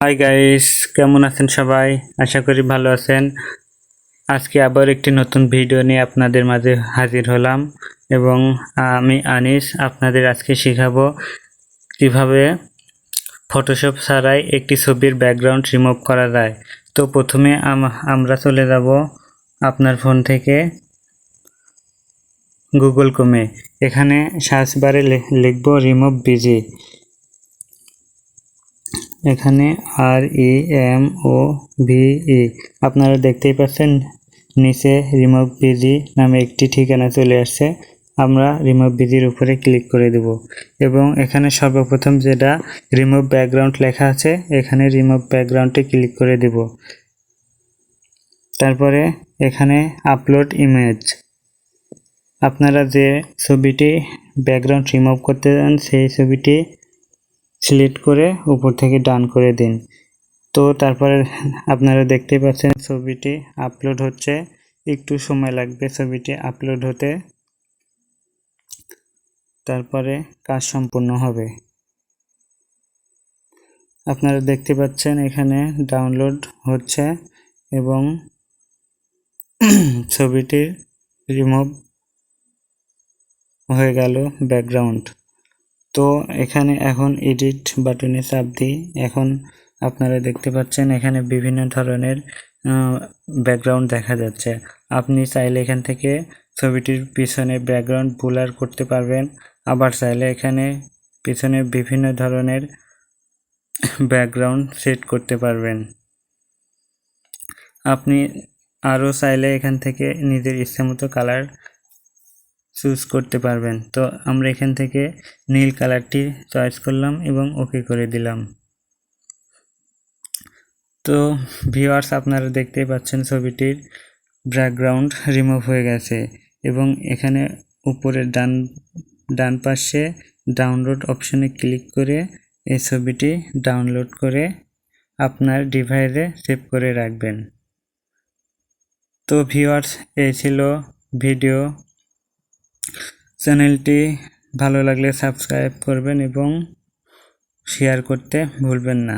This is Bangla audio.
হাই গাইস, কেমন আছেন সবাই? আশা করি ভালো আছেন। আজকে আবার একটি নতুন ভিডিও নিয়ে আপনাদের মাঝে হাজির হলাম এবং আমি আনিস আপনাদের আজকে শেখাবো কিভাবে ফটোশপ ছাড়াই একটি ছবির ব্যাকগ্রাউন্ড রিমুভ করা যায়। তো প্রথমে আমরা চলে যাব আপনার ফোন থেকে গুগল ক্রোমে। এখানে সার্চ বারে লিখব রিমুভ বিজি। এখানে REMOVE আপনারা দেখতেই পাচ্ছেন নিচে রিমুভ বিজি নামে একটি ঠিকানা চলে আসছে। আমরা রিমুভ বিজির উপরে ক্লিক করে দেব এবং এখানে সর্বপ্রথম যেটা রিমুভ ব্যাকগ্রাউন্ড লেখা আছে এখানে রিমুভ ব্যাকগ্রাউন্ডে ক্লিক করে দেব। তারপরে এখানে আপলোড ইমেজ, আপনারা যে ছবিটি ব্যাকগ্রাউন্ড রিমুভ করতে চান সেই ছবিটি সিলেক্ট করে উপর থেকে ডান করে দিন। তো তারপরে আপনারা দেখতেই পাচ্ছেন ছবিটি আপলোড হচ্ছে, একটু সময় লাগবে ছবিটি আপলোড হতে, তারপরে কাজ সম্পূর্ণ হবে। আপনারা দেখতে পাচ্ছেন এখানে ডাউনলোড হচ্ছে এবং ছবিটির রিমুভ হয়ে গেল ব্যাকগ্রাউন্ড। তো এখানে এখন এডিট বাটনে চাপ দিই। এখন আপনারা দেখতে পাচ্ছেন এখানে বিভিন্ন ধরনের ব্যাকগ্রাউন্ড দেখা যাচ্ছে। আপনি চাইলে এখান থেকে ছবিটির পিছনে ব্যাকগ্রাউন্ড ব্লার করতে পারবেন, আবার চাইলে এখানে পিছনে বিভিন্ন ধরনের ব্যাকগ্রাউন্ড সেট করতে পারবেন। আপনি আরও চাইলে এখান থেকে নিজের ইচ্ছামতো কালার চুজ করতে পারবেন। তো আমরা এখান থেকে নীল কালারটি চয়েস করলাম এবং ওকে করে দিলাম। তো ভিউয়ার্স, আপনারা দেখতেই পাচ্ছেন ছবিটির ব্যাকগ্রাউন্ড রিমুভ হয়ে গেছে এবং এখানে উপরের ডান পাশে ডাউনলোড অপশনে ক্লিক করে এই ছবিটি ডাউনলোড করে আপনার ডিভাইসে সেভ করে রাখবেন। তো ভিউয়ার্স, এই ছিল ভিডিও। চ্যানেলটি ভালো লাগলে সাবস্ক্রাইব করবেন এবং শেয়ার করতে ভুলবেন না।